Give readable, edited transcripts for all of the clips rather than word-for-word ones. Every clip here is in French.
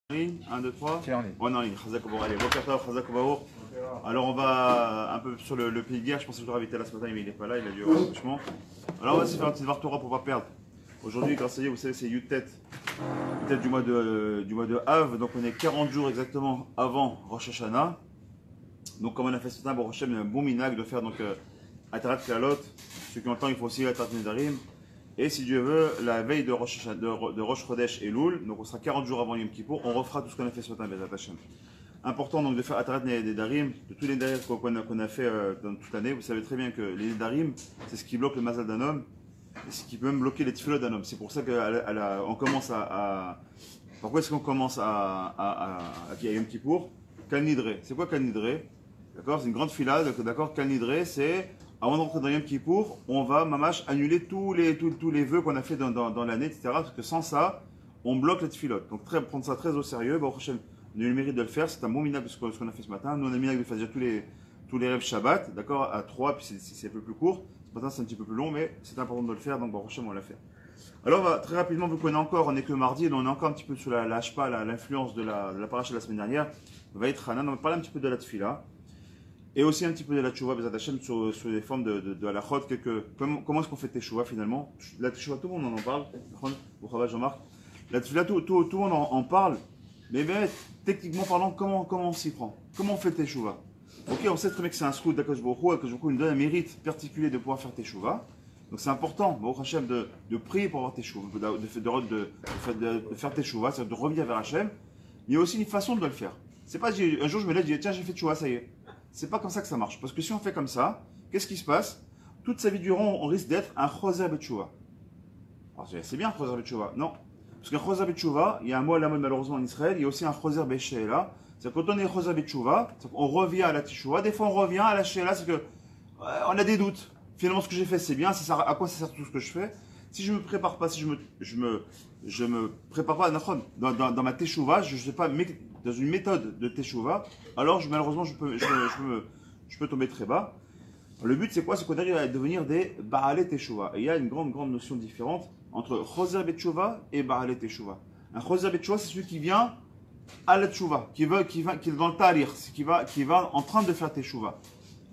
1, 2, 3. C'est en ligne. On est en ligne. Allez, alors on va un peu sur le pays de guerre. Je pense que je l'aurais invité là ce matin, mais il n'est pas là, il a dû avoir franchement. Alors on va se faire un petit Vartora pour ne pas perdre. Aujourd'hui, grâce à Dieu, vous savez, c'est Yutet du mois de Av. Donc on est 40 jours exactement avant Rosh Hashanah. Donc comme on a fait ce matin, bon, Rosh Hashanah, un bon minag de faire donc Atarat Klalot. Ceux qui ont le temps, il faut aussi Atarat Nedarim. Et si Dieu veut, la veille de Rosh Chodesh et Loul, donc on sera 40 jours avant Yom Kippour, on refera tout ce qu'on a fait ce matin, Bezat Hashem. Important donc de faire Atarat Nedarim, de tous les Nedarim qu'on a fait dans toute l'année. Vous savez très bien que les Nedarim, c'est ce qui bloque le mazal d'un homme, et ce qui peut même bloquer les tefilot d'un homme. C'est pour ça qu'on commence Pourquoi est-ce qu'on commence à Yom Kippour? Kal Nidre. C'est quoi Kal Nidre? D'accord, c'est une grande fila, d'accord. Kal Nidre, c'est avant d'entrer dans Yom Kippour, on va mamash annuler tous les vœux qu'on a fait dans l'année, etc. Parce que sans ça, on bloque les tefilot. Donc prendre ça très au sérieux. Bon, on a eu le mérite de le faire. C'est un bon minag de ce qu'on a fait ce matin. Nous, on a le minag de faire déjà tous les rêves Shabbat, d'accord, à 3, puis c'est un peu plus court. Ce matin, c'est un petit peu plus long, mais c'est important de le faire. Donc, bon, on l'a fait. Alors, très rapidement, vu qu'on est encore, on n'est que mardi, et on est encore un petit peu sur la hashpa, l'influence de la paracha de la semaine dernière. On va être Hanan, on va parler un petit peu de la tefila. Et aussi un petit peu de la tchouva, Bezat Hashem, sur les formes de halachot, comment est-ce qu'on fait tchouva finalement? La tchouva, tout le monde en parle, Jean-Marc. La tchouva, tout le monde en parle, mais techniquement parlant, comment on s'y prend? Comment on fait tchouva? Ok, on sait très bien que c'est un scout d'Akadosh Baruch Hu, que nous donne un mérite particulier de pouvoir faire tchouva. Donc c'est important, Baruch Hashem, de prier pour avoir tchouva, de faire tchouva, c'est-à-dire de revenir vers Hashem. Il y a aussi une façon de le faire. C'est pas un jour je me lève, je dis tiens, j'ai fait tchouva, ça y est. C'est pas comme ça que ça marche. Parce que si on fait comme ça, qu'est-ce qui se passe? Toute sa vie durant, on risque d'être un choser betchouva. Alors c'est bien un choser betchouva. Non. Parce qu'un choser betchouva, il y a un mot à la mode malheureusement en Israël, il y a aussi un choser beshéla. C'est-à-dire quand on est choser betchouva, on revient à la tchouva. Des fois on revient à la shéla, c'est que on a des doutes. Finalement ce que j'ai fait c'est bien, à quoi ça sert tout ce que je fais? Si je me prépare pas, si je me prépare pas dans ma tchouva, je ne sais pas dans une méthode de teshuvah, alors malheureusement je peux tomber très bas. Le but c'est quoi? C'est qu'on arrive à devenir des ba'alei teshuvah. Et il y a une grande notion différente entre choser betchuvah et ba'alei teshuvah. Un choser betchuvah c'est celui qui vient à la teshuvah, qui est dans le ta'alir, qui va en train de faire teshuvah.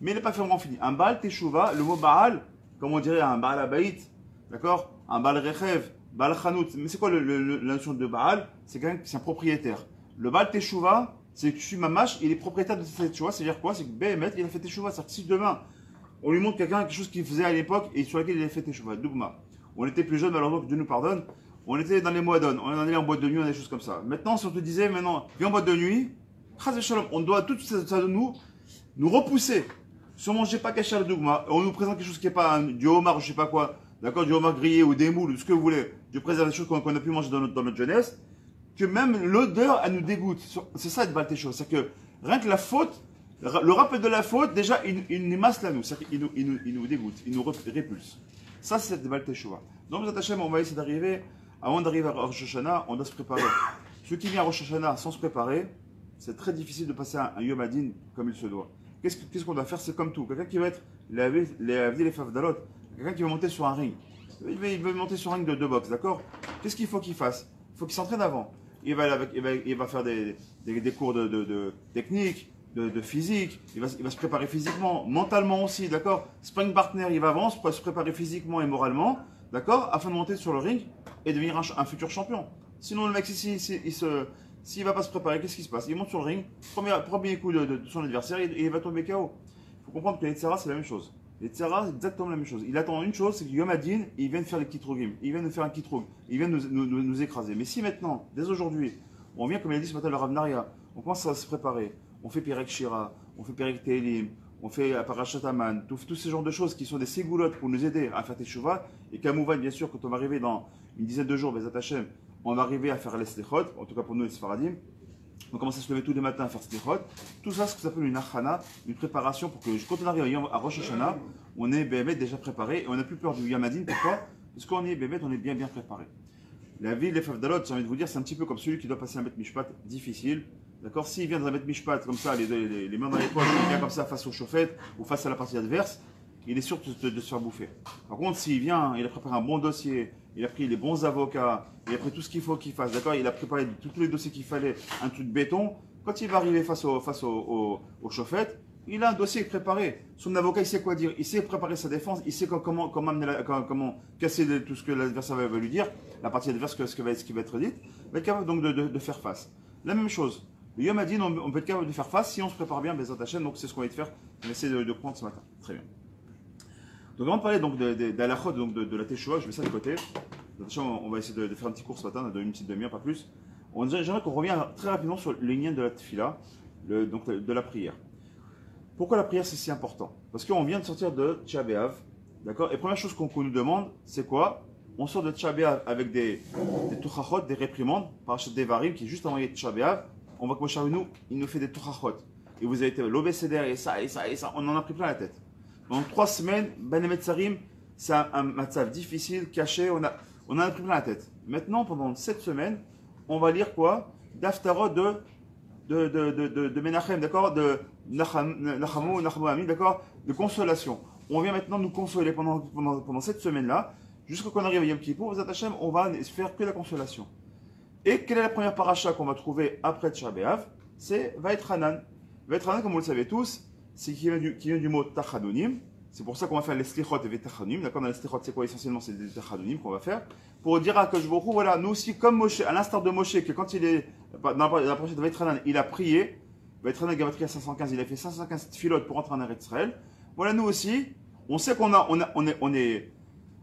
Mais il n'est pas fermement fini. Un ba'al teshuvah, le mot ba'al, comme on dirait un ba'al abayit, d'accord? Un ba'al rechev, ba'al chanout. Mais c'est quoi la notion de ba'al? C'est un propriétaire. Le Baal Teshuvah, c'est que je suis mamash, il est propriétaire de cette Teshuvah, c'est-à-dire quoi? C'est que Béhémet, il a fait Teshuvah. C'est-à-dire que si demain, on lui montre quelque chose qu'il faisait à l'époque et sur laquelle il a fait Teshuvah, Dougma. On était plus jeunes, malheureusement, que Dieu nous pardonne. On était dans les moadon, on allait en boîte de nuit, on a des choses comme ça. Maintenant, si on te disait, maintenant, viens en boîte de nuit, on doit tout ça de nous repousser. Si on ne mangeait pas caché le Dougma, on nous présente quelque chose qui n'est pas du homard, je ne sais pas quoi, d'accord, du homard grillé ou des moules, ou ce que vous voulez. Dieu préserve des choses qu'on a pu manger dans notre jeunesse. Que même l'odeur, elle nous dégoûte. C'est ça être Baal Teshuvah. C'est que rien que la faute, le rappel de la faute, déjà, il nous masse là, nous. C'est-à-dire qu'il nous dégoûte, il nous répulse. Ça, c'est être Baal Teshuvah. Donc, on va essayer d'arriver, avant d'arriver à Rosh Hashanah, on doit se préparer. Ceux qui viennent à Rosh Hashanah sans se préparer, c'est très difficile de passer un Yom Adin comme il se doit. Qu'est-ce qu'on doit faire? C'est comme tout. Quelqu'un qui va être les Favdalot, quelqu'un qui va monter sur un ring. Il va monter sur un ring de boxe, d'accord? Qu'est-ce qu'il faut qu'il fasse? Il faut qu'il s'entraîne avant. Il va faire des cours de technique, de physique, il va se préparer physiquement, mentalement aussi, d'accord? Sparring partner, il va avant, se préparer physiquement et moralement, d'accord? Afin de monter sur le ring et devenir un futur champion. Sinon, le mec, s'il ne va pas se préparer, qu'est-ce qui se passe? Il monte sur le ring, premier coup de son adversaire, et il va tomber KO. Il faut comprendre que les Tzara, c'est la même chose. Les Tzara, c'est exactement la même chose. Il attend une chose, c'est que Yom Adin, il vient de faire les kitrogim. Il vient de faire un kitrog. Il vient de nous écraser. Mais si maintenant, dès aujourd'hui, on vient, comme il a dit ce matin, le Rav Naria, on commence à se préparer. On fait Perek Shira, on fait Perek Tehilim, on fait Parashat Aman, tous ces genres de choses qui sont des ségoulottes pour nous aider à faire Teshuvah. Et Kamouvan, bien sûr, quand on va arriver dans une dizaine de jours, Bezat Hashem, on va arriver à faire les Slichot, en tout cas pour nous les Sfaradim. On commence à se lever tous les matins à faire Slichot. Tout ça, c'est ce qu'on appelle une achana, une préparation pour que quand on arrive à Rosh Hashanah, on est Béhémet déjà préparé et on n'a plus peur du Yom Adin. Pourquoi? Parce qu'on est Béhémet, on est bien préparé. La vie, les Favdalot, j'ai envie de vous dire, c'est un petit peu comme celui qui doit passer un Bet Mishpat difficile. D'accord? S'il vient dans un Bet Mishpat comme ça, les mains dans les poches, il vient comme ça face aux chauffettes ou face à la partie adverse, il est sûr de se faire bouffer. Par contre, s'il vient, il a préparé un bon dossier, il a pris les bons avocats, il a pris tout ce qu'il faut qu'il fasse, d'accord? Il a préparé tous les dossiers qu'il fallait, un truc de béton. Quand il va arriver face au chauffette, il a un dossier préparé. Son avocat, il sait quoi dire, il sait préparer sa défense, il sait comment casser tout ce que l'adversaire va lui dire, la partie adverse, ce qui va être dit, va être capable donc de faire face. La même chose. Le Yom Hadin, on peut être capable de faire face si on se prépare bien, Bezat Hashem, donc c'est ce qu'on va faire. On va essayer de prendre ce matin. Très bien. Donc avant de parler donc d'Alachot, donc de la Teshuvah, je mets ça de côté. On va essayer de faire un petit cours ce matin, une petite demi-heure, pas plus. J'aimerais qu'on revienne très rapidement sur le lien de la Tefila, donc de la prière. Pourquoi la prière c'est si important? Parce qu'on vient de sortir de Tisha B'Av, d'accord? Et première chose qu'on nous demande, c'est quoi? On sort de Tisha B'Av avec des Tuchachot, des réprimandes, par Devarim, qui est juste envoyé de Tisha B'Av. On voit que Moshe Rabbeinu, il nous fait des Tuchachot. Et vous avez été l'obécédaire et ça, et ça, et ça. On en a pris plein la tête. Pendant 3 semaines, Ben Emetzarim, c'est un matzav difficile, caché, on en a pris plein la tête. Maintenant, pendant 7 semaines, on va lire quoi? D'Aftarot de Menachem, d'accord? De Nachamu Ami, d'accord? De consolation. On vient maintenant nous consoler pendant cette semaine-là, jusqu'à qu'on arrive à Yom Kippur, vous Hashem, on va faire que la consolation. Et quelle est la première paracha qu'on va trouver après Tisha B'Av? C'est Vaïtranan. Vaïtranan, comme vous le savez tous, c'est qui vient du mot Tachanunim. C'est pour ça qu'on va faire les Slichot et les Tachanunim. D'accord? Dans les Slichot, c'est quoi essentiellement? C'est des Tachanunim qu'on va faire. Pour dire à Akash Baruch Hu, voilà, nous aussi, comme Moshe, à l'instar de Moshe, que quand il est dans la paracha de Vaïtranan, il a prié. Vaïtranan, Gamatria 515, il a fait 515 filotes pour entrer en Eretz Israël. Voilà, nous aussi, on sait qu'on est.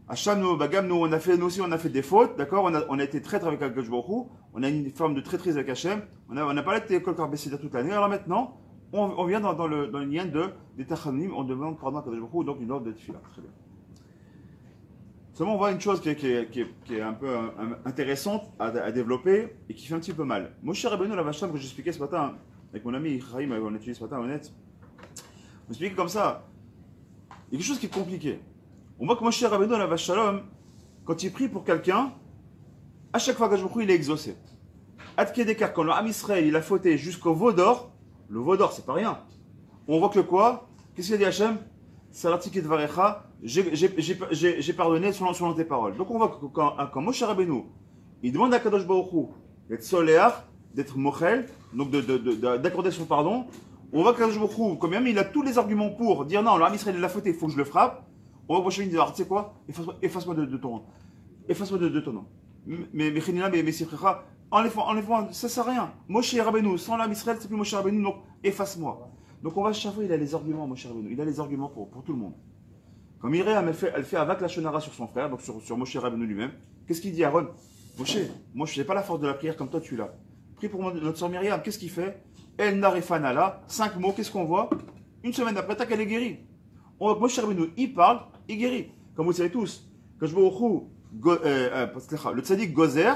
Hacham, nous, Bagam, nous aussi, on a fait des fautes, d'accord? On a été traître avec Akash Baruch Hu. On a une forme de traîtrise avec Hachem. On n'a pas été école Karbessida toute l'année. Alors maintenant, on vient dans le lien des Tachanim, on demande pardon à Akash Baruch Hu, donc une ordre de Tefila. Très bien. Seulement, on voit une chose qui est un peu intéressante à développer et qui fait un petit peu mal. Moshe Rabbeinu, la Vacham, que j'expliquais ce matin, avec mon ami Chaim, on a étudié ce matin, honnête, on expliquait comme ça. Il y a quelque chose qui est compliqué. On voit que Moshe Rabbeinu, la Vachalom, quand il prie pour quelqu'un, à chaque fois qu'Akash Baruch Hu, il est exaucé. Adkedekar, quand le Ham Israël, il a fauté jusqu'au veau d'or, le veau d'or, c'est pas rien. On voit que quoi? Qu'est-ce qu'il a dit Hachem? Salati Kedvarecha, j'ai pardonné selon tes paroles. Donc on voit que quand Moshe Rabbeinu, il demande à Kadosh Baruch Hu d'être soléar, d'être mochel, donc d'accorder son pardon, on voit que Kadosh Baruch Hu, quand même, il a tous les arguments pour dire non, le Ham Israël, il a fauté, il faut que je le frappe. On voit que Moshe Rabbeinu dit, tu sais quoi? Efface-moi de ton nom. Efface-moi de ton nom. Mais Sifrecha, enlève-moi, ça sert à rien. Moshe Rabbeinu, sans l'âme Israël, c'est plus Moshe Rabbeinu, donc efface-moi. Donc on va chercher, il a les arguments, Moshe Rabbeinu, il a les arguments pour tout le monde. Quand Myriam, elle fait avec la Shonara sur son frère, donc sur Moshe Rabbeinu lui-même, qu'est-ce qu'il dit Aaron? Moshe, moi je n'ai pas la force de la prière comme toi tu l'as. Prie pour notre soeur Myriam, qu'est-ce qu'il fait? El Narefanala, 5 mots, qu'est-ce qu'on voit? Une semaine après, tac, elle est guérie. On voit que Moshe Rabbeinu, il parle, il guérit. Comme vous le savez tous, quand je vois le tzaddik gozer,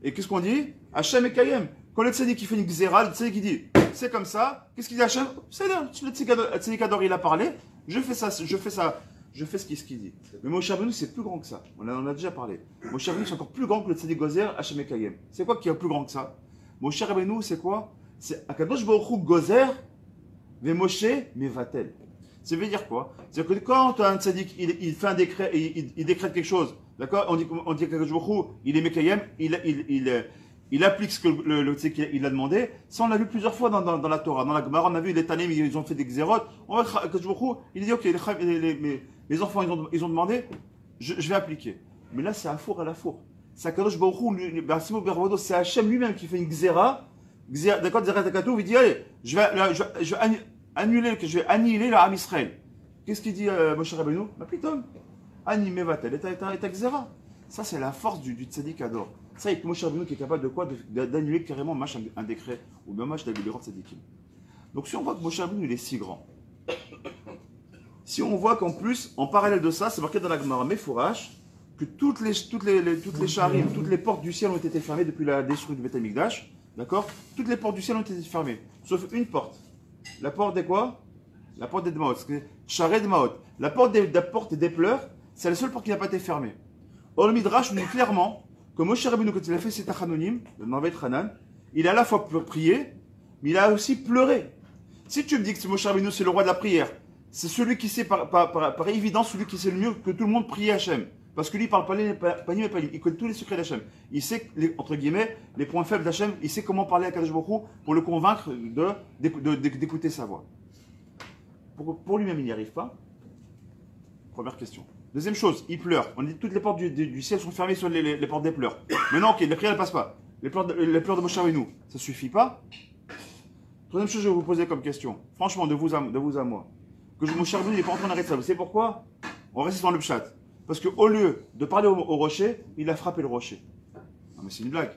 et qu'est-ce qu'on dit? Hachem et Kayem. Quand le tzaddik qui fait une xéra, le tzaddik qui dit c'est comme ça, qu'est-ce qu'il dit Hachem? C'est-à-dire, le tzaddik adore, il a parlé, je fais ce qu'il dit. Mais Moshe Rabbeinu, c'est plus grand que ça. On en a déjà parlé. Moshe Rabbeinu, c'est encore plus grand que le tzaddik gozer, Hachem et Kayem. C'est quoi qui est plus grand que ça? Moshe Rabbeinu, c'est quoi? C'est Akadosh Baruch Hu gozer, ve Moshe mevatel. Ça veut dire quoi? C'est-à-dire que quand un tzaddik, il fait un décret, il décrète quelque chose, d'accord? On dit que il est Mekayem, il applique ce que le tzaddik il a demandé. Ça, on l'a vu plusieurs fois dans la Torah. Dans la Gemara, on a vu les Tanim, ils ont fait des xérotes. On voit que il dit, ok, les enfants, ils ont demandé, je vais appliquer. Mais là, c'est à four à la four. C'est Kadosh Baruch Hu, c'est Hachem lui-même qui fait une xéra. D'accord, il dit, allez, je vais annihiler le Ham Israël. Qu'est-ce qu'il dit Moshe Rabbeinu? Ma pitom, animé va-t-elle et xéra. Ça, c'est la force du tzaddik ador. Ça, il y a Moshe Rabbeinu qui est capable de quoi? D'annuler carrément un décret ou bien d'annuler le tzaddikim. Donc, si on voit que Moshe Rabbeinu il est si grand, si on voit qu'en plus, en parallèle de ça, c'est marqué dans la Gemara Mefourash que toutes les charim, toutes les portes du ciel ont été fermées depuis la destruction du Beth Amikdash. D'accord? Toutes les portes du ciel ont été fermées, sauf une porte. La porte des quoi? La porte des Dmaot. Charé Dmaot. La porte des pleurs, c'est la seule porte qui n'a pas été fermée. Or, le Midrash nous dit clairement que Moshe Rabbeinu, quand il a fait ses Tachanonim, le Navet Hanan, il a à la fois prié, mais il a aussi pleuré. Si tu me dis que Moshe Rabbeinu, c'est le roi de la prière, c'est celui qui sait par évidence, celui qui sait le mieux que tout le monde prie Hachem. Parce que lui, il parle pas ni pas il connaît tous les secrets d'Hachem. Il sait, entre guillemets, les points faibles d'Hachem, il sait comment parler à Kadosh Baruch Hu pour le convaincre d'écouter sa voix. Pour lui-même, il n'y arrive pas. Première question. Deuxième chose, il pleure. On dit toutes les portes du ciel sont fermées sur les portes des pleurs. Maintenant, ok, les prières ne passent pas. Les pleurs de Moshe Rabbeinu, ça ne suffit pas. Troisième chose, je vais vous poser comme question. Franchement, de vous à moi. Que Moshe Rabbeinu n'est pas en train d'arrêter ça. Vous savez pourquoi? On reste dans le pshat. Parce qu'au lieu de parler au rocher, il a frappé le rocher. Non mais c'est une blague.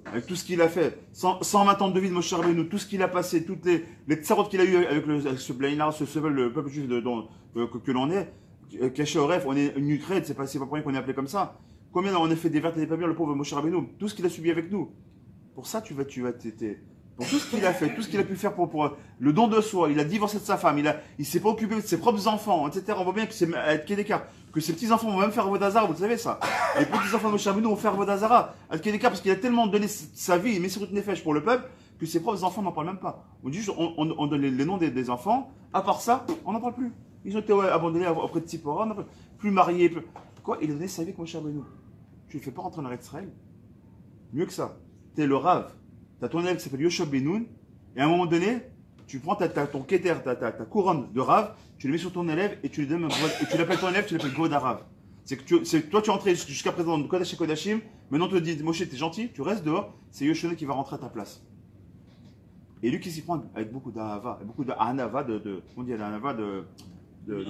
Avec tout ce qu'il a fait, 120 ans de vie de Moshe Rabbeinu, tout ce qu'il a passé, toutes les tsarotes qu'il a eu avec ce Blainard, le peuple juif que l'on est, caché au rêve, on est une Ukraine, c'est pas pour rien qu'on est appelé comme ça. Combien on a fait des vertes et des pas bien, le pauvre Moshe Rabbeinu, tout ce qu'il a subi avec nous. Pour ça, pour tout ce qu'il a fait, tout ce qu'il a pu faire pour le don de soi, il a divorcé de sa femme, il s'est pas occupé de ses propres enfants, etc. On voit bien que c'est Al-Kedekar, que ses petits-enfants vont même faire Vodazara, vous le savez ça. Les petits-enfants de Moshe Rabbeinu vont faire Vodazara, Al-Kedekar, parce qu'il a tellement donné sa vie, Messirut Nefesh pour le peuple, que ses propres enfants n'en parlent même pas. On dit juste, on donne les noms des enfants, à part ça, on n'en parle plus. Ils ont été abandonnés auprès de Tzipora, plus mariés. Quoi? Il a donné sa vie comme Moshe Rabbeinu. Tu ne fais pas rentrer en Eretz Israël. Mieux que ça. Tu es le Rav. Tu as ton élève qui s'appelle Yoshua Benoun, et à un moment donné, tu prends ton keter, ta couronne de Rav, tu le mets sur ton élève et tu lui donnes et tu l'appelles ton élève, tu l'appelles Goda Rav. Toi tu es entré jusqu'à présent dans Kodesh et Kodashim, maintenant on te dit Moshe, t'es gentil, tu restes dehors, c'est Yoshua qui va rentrer à ta place. Et lui qui s'y prend avec beaucoup d'ahava, beaucoup d'anava, on dit anava,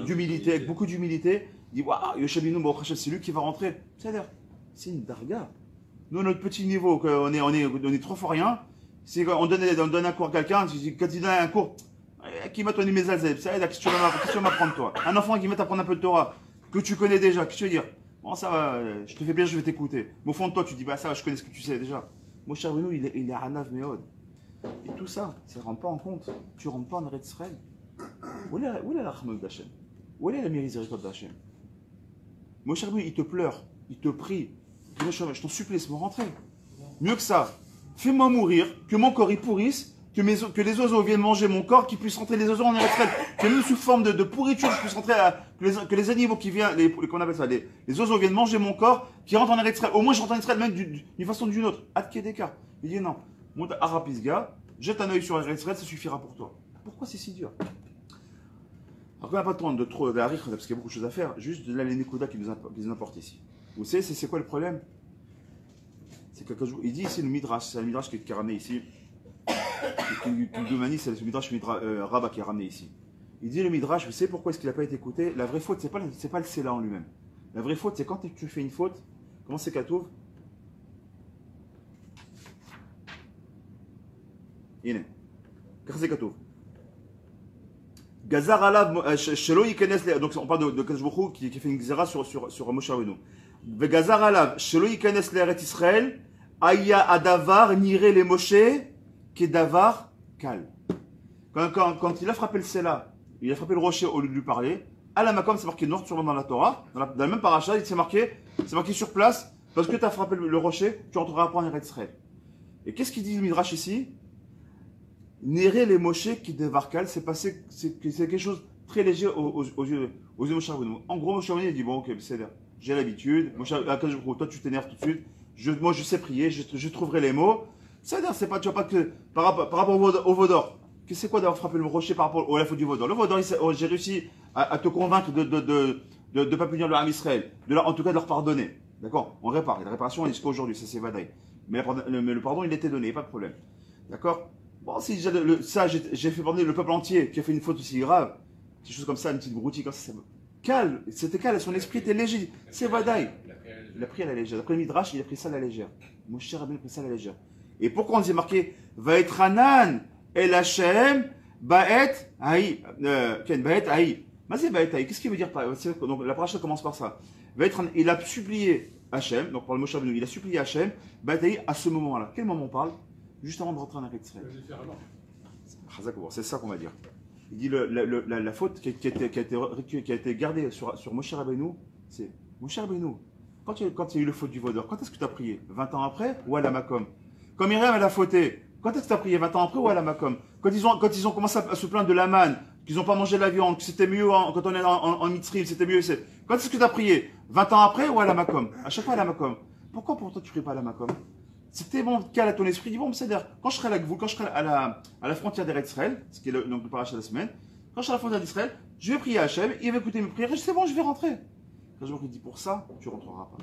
d'humilité, avec beaucoup d'humilité, il dit waouh, Yoshua Benoun, c'est lui qui va rentrer. C'est une darga. Nous, notre petit niveau, on est trop fort rien. C'est qu'on donne un cours à quelqu'un, quand il donne un cours, qui m'a donné mes alzeb, ça aide, qu'est-ce que tu vas m'apprendre toi? Un enfant qui va t'apprendre un peu de Torah, que tu connais déjà, qu'est-ce que tu veux dire? Bon, ça va, je te fais plaisir, je vais t'écouter. Mais au fond de toi, tu dis, bah ça va, je connais ce que tu sais déjà. Moshe Rabbeinu, il est Hanav Meod. Et tout ça, ça ne rentre pas en compte. Tu ne rentres pas en Eretz Israël. Où est la Rahman d'Hachem? Où est la miséricorde d'Hachem? Moshe Rabbeinu, il te pleure, il te prie. Je t'en supplie, laisse-moi rentrer. Mieux que ça, fais-moi mourir, que mon corps y pourrisse, que les oiseaux viennent manger mon corps, qu'ils puissent rentrer les oiseaux en Eretz Israël, que même sous forme de pourriture, je puisse rentrer, que les animaux qui viennent, qu'on appelle ça, les oiseaux viennent manger mon corps, qui rentrent en Eretz Israël. Au moins, je rentre en Israël même d'une façon ou d'une autre. Ad Kedeka. Il dit non, monte à Arapisga, jette un œil sur Eretz Israël, ça suffira pour toi. Pourquoi c'est si dur? Alors, on n'a pas le temps de trop d'arrière, parce qu'il y a beaucoup de choses à faire, juste de la Nekuda qui nous importe ici. Vous savez, c'est quoi le problème? C'est que il dit ici le Midrash, c'est le Midrash qui est ramené ici. C'est le Midrash Rabbah qui est ramené ici. Il dit le Midrash, vous savez pourquoi est-ce qu'il n'a pas été écouté? La vraie faute, c'est pas le Séla en lui-même. La vraie faute, c'est quand tu fais une faute, comment c'est Katouv? Yéné. Car c'est Katouv. Gazar alav shelo yikenes le. Donc on parle de Kadosh Baruch Hu qui fait une gzera sur Moshe Rabbeinu. Vegazar alav shelo yikenes le Eretz Israël aya adavar nire le Moshe kedavar kal. Quand il a frappé le Sela, il a frappé le rocher au lieu de lui parler. À la makom, c'est marqué noir sur blanc dans la Torah, dans la même paracha, il s'est marqué sur place, parce que tu as frappé le rocher, tu entreras pas en Eretz Israël. Et qu'est-ce qu'il dit le Midrash ici? Néré les Moshe qui dévarcal, c'est quelque chose de très léger aux yeux de Moshe Rabbeinu. En gros, Moshe Rabbeinu dit bon, ok, c'est là, j'ai l'habitude. Toi, tu t'énerves tout de suite. Moi, je sais prier, je trouverai les mots. C'est pas, tu vois pas que par rapport au Vaudor. C'est quoi d'avoir frappé le rocher par rapport à la faute du Vaudor? Le Vaudor, j'ai réussi à te convaincre de pas punir le Ham Israël, en tout cas de leur pardonner. D'accord? On répare. Et la réparation est jusqu'à aujourd'hui, ça c'est Vadaï. Mais le pardon, il était donné, pas de problème. D'accord? Bon, si j'ai fait pardonner le peuple entier qui a fait une faute aussi grave, quelque chose comme ça, une petite broutille comme ça, calme, c'était calme, son esprit était léger, c'est Vadaï. Il a pris à la légère. D'après le Midrash, il a pris ça à la légère. Moshe Rabbeinu a pris ça à la légère. Et pourquoi on s'est marqué Vaetranan El Hashem Baet Haï Baet Haï. Mais c'est Baet Haï. Qu'est-ce qu'il veut dire par donc la paracha commence par ça. Il a supplié Hashem, donc par le Moshe Rabbeinu, il a supplié Hashem, Baet Haï à ce moment-là. Quel moment on parle? Juste avant de rentrer en Eretz Israël. C'est ça qu'on va dire. Il dit la faute qui a été gardée sur Moshe Rabbeinu, c'est Moshe Rabbeinu. Quand il y a eu le faute du Vaudor, quand est-ce que tu as prié? 20 ans après ou à la Makom? Quand Myriam elle a fauté, quand est-ce que tu as prié? 20 ans après ou à la Makom? Quand ils ont commencé à se plaindre de la manne, qu'ils n'ont pas mangé de la viande, que c'était mieux quand on est en Mitzrim, c'était mieux. Quand est-ce que tu as prié? 20 ans après ou à la Makom? À chaque fois à la Makom. Pourquoi pour toi tu ne pries pas à la Makom? C'était bon, cale à ton esprit, dis bon, c'est-à-dire, quand je serai à la Gvoul, quand je serai à la frontière d'Eretz Israël, ce qui est donc le parachat de la semaine, quand je serai à la frontière d'Israël, je vais prier à Hachem, il va écouter mes prières, et c'est bon, je vais rentrer. Quand je me dis pour ça, tu ne rentreras pas.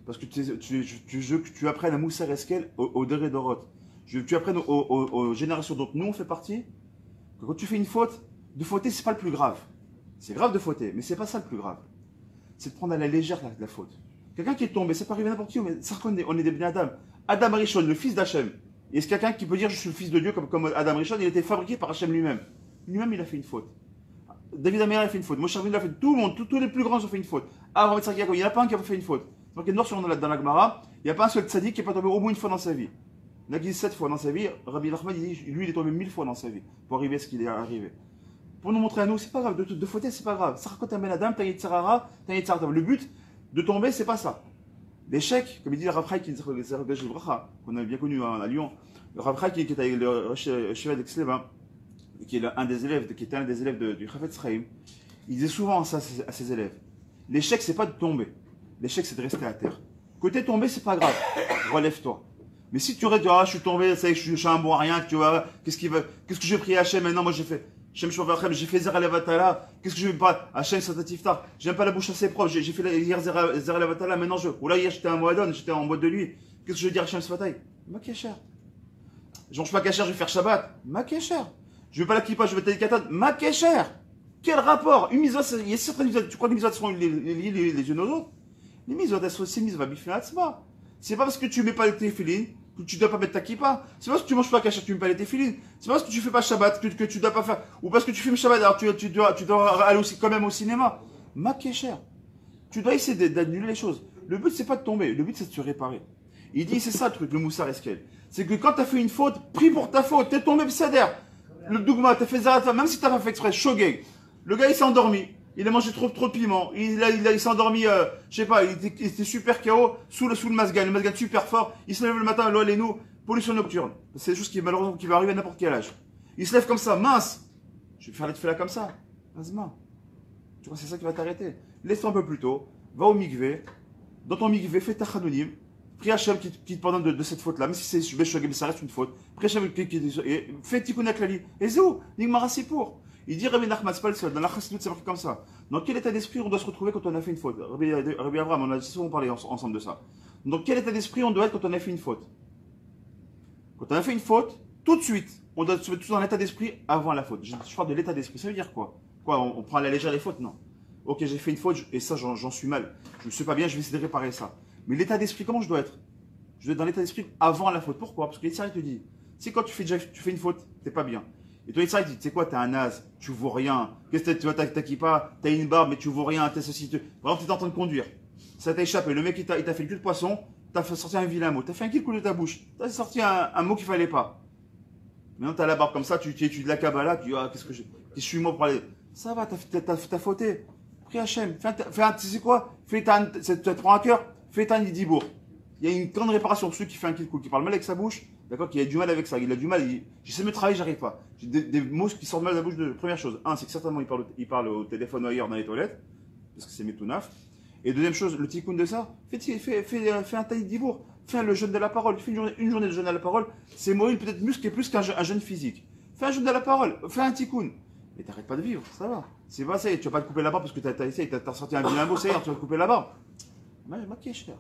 Parce que tu apprennes à Moussa Reskel au Deré Dorot. Tu apprennes aux générations dont nous on fait partie, que quand tu fais une faute, de fauter, c'est pas le plus grave. C'est grave de fauter, mais c'est pas ça le plus grave. C'est de prendre à la légère la faute. Quelqu'un qui est tombé, ça peut arriver n'importe qui, mais ça on est des Bnei Adam. Adam Rishon, le fils d'Hachem. Est-ce quelqu'un qui peut dire je suis le fils de Dieu comme Adam Rishon? Il a été fabriqué par Hachem lui-même. Lui-même, il a fait une faute. David Améra a fait une faute. Moshe Rabbeinu a fait. Tout le monde, tous les plus grands ont fait une faute. Abraham, Yitzhak, Yaakov, il n'y en a pas un qui a fait une faute. Donc, il est noir sur dans la Gemara, il n'y a pas un seul tzaddik qui n'est pas tombé au moins une fois dans sa vie. Il y en a qui disent 7 fois dans sa vie. Rabbi Nachman, il dit, lui, il est tombé 1000 fois dans sa vie pour arriver à ce qu'il est arrivé. Pour nous montrer à nous, c'est pas grave. De fauter, c'est pas grave. Ça raconte un Ben Adam, t'as Yitzhara, t'as Yitzhara. Le but de tomber, c'est pas ça. L'échec, comme il dit le Rav Chaim, qu'on a bien connu à Lyon, le Rav Chaim qui est avec le Shiva d'Exleva, qui est un des élèves, qui était un des élèves du Chafetz Chaim, il disait souvent ça à ses élèves. L'échec, c'est pas de tomber. L'échec, c'est de rester à terre. Côté tomber, c'est pas grave. Relève-toi. Mais si tu restes, ah, je suis tombé, ça y est, je suis un bon à rien, tu vois, qu'est-ce que j'ai pris Hachem maintenant? Moi, j'ai fait j'ai fait Zera Levatala. Qu'est-ce que je vais pas? Hachem Satatiftar. J'aime pas la bouche assez propre. J'ai fait hier Zera Levatala. Maintenant, ou là, hier, j'étais un Moadon, j'étais en boîte de nuit. Qu'est-ce que je vais dire Hachem Sfatay? Ma kécher. Je mange pas kécher, je vais faire Shabbat. Ma kécher. Je vais pas la kippa, je vais tailler katan. Ma kécher. Quel rapport? Une mitzvah, il y a certaines mitzvahs. Tu crois que les mitzvahs seront les unes aux autres? Les mitzvahs, elles sont aussi mitzvahs bifin atzma. C'est pas parce que tu mets pas le téfilin que tu dois pas mettre ta kippa. C'est pas parce que tu manges pas kasher, tu mets pas les téfilines. C'est pas parce que tu fais pas Shabbat que tu dois pas faire. Ou parce que tu fumes Shabbat, alors tu dois aller aussi, quand même au cinéma. Ma kécher. Tu dois essayer d'annuler les choses. Le but, c'est pas de tomber. Le but, c'est de se réparer. Il dit, c'est ça le truc, le Moussa Reskel. C'est que quand t'as fait une faute, prie pour ta faute. T'es tombé, psader. Le Dougma, t'as fait Zarat, même si t'as pas fait exprès, Shogeg. Le gars, il s'est endormi. Il a mangé trop de piment. Il s'est endormi, je sais pas, il était super KO sous le masgan. Le masgan super fort. Il se lève le matin, l'eau et nous, pollution nocturne. C'est des choses qui, malheureusement, qui va arriver à n'importe quel âge. Il se lève comme ça, mince. Je vais faire les là comme ça. Azma. Tu vois, c'est ça qui va t'arrêter. Laisse-toi un peu plus tôt. Va au mikvé. Dans ton mikvé, fais ta chanonim. Prie Hachem qui te pardonne de cette faute-là. Même si c'est Beshogem, ça reste une faute. Prie Hachem fais Tikkun Klali. Et zéou, Nigmara Sipour. Il dit Rabbi Nachman, c'est pas le seul. Dans la Chassidut, c'est marqué comme ça. Dans quel état d'esprit on doit se retrouver quand on a fait une faute? Rabbi Abraham, on a souvent parlé ensemble de ça. Dans quel état d'esprit on doit être quand on a fait une faute? Quand on a fait une faute, tout de suite, on doit se mettre tout dans l'état d'esprit avant la faute. Je parle de l'état d'esprit. Ça veut dire quoi? Quoi, on prend à la légère les fautes? Non. Ok, j'ai fait une faute et ça, j'en suis mal. Je ne suis pas bien, je vais essayer de réparer ça. Mais l'état d'esprit, comment je dois être? Je dois être dans l'état d'esprit avant la faute. Pourquoi? Parce que l'Israël te dit, si quand tu fais une faute, t'es pas bien. Et toi, Israël, tu sais quoi, t'es un naze, tu vaux rien. Qu'est-ce que tu vois, t'as kippa, t'as une barbe, mais tu vaux rien, t'es ceci, par exemple, t'es en train de conduire. Ça t'a échappé, le mec, il t'a fait le cul de poisson, t'as sorti un vilain mot, t'as fait un kill de ta bouche, t'as sorti un mot qu'il fallait pas. Maintenant, t'as la barbe comme ça, tu étudies de la Kabbalah, tu dis, ah, qu'est-ce que je suis moi pour aller. Ça va, t'as fauté. Prie Hachem, tu sais quoi, tu prends un cœur, fais un Yidibour. Il y a une grande réparation pour celui qui fait un kill qui parle mal avec sa bouche. D'accord, qui a du mal avec ça, il a du mal, j'essaie de me travailler, j'arrive pas. J'ai des mots qui sortent mal de la bouche de première chose. Un, c'est que certainement il parle au téléphone ou ailleurs dans les toilettes, parce que c'est métounaf. Et deuxième chose, le tikkun de ça, fais un taïd dibour, fais le jeûne de la parole, fais une journée de jeûne de la parole, c'est mourir peut-être musclé plus qu'un jeûne physique. Fais un jeûne de la parole, fais un tikkun. Mais t'arrêtes pas de vivre, ça va. C'est pas ça, tu vas pas te couper la barbe parce que t'as sorti un vilain mot, c'est tu vas te couper la barbe. Ma cher.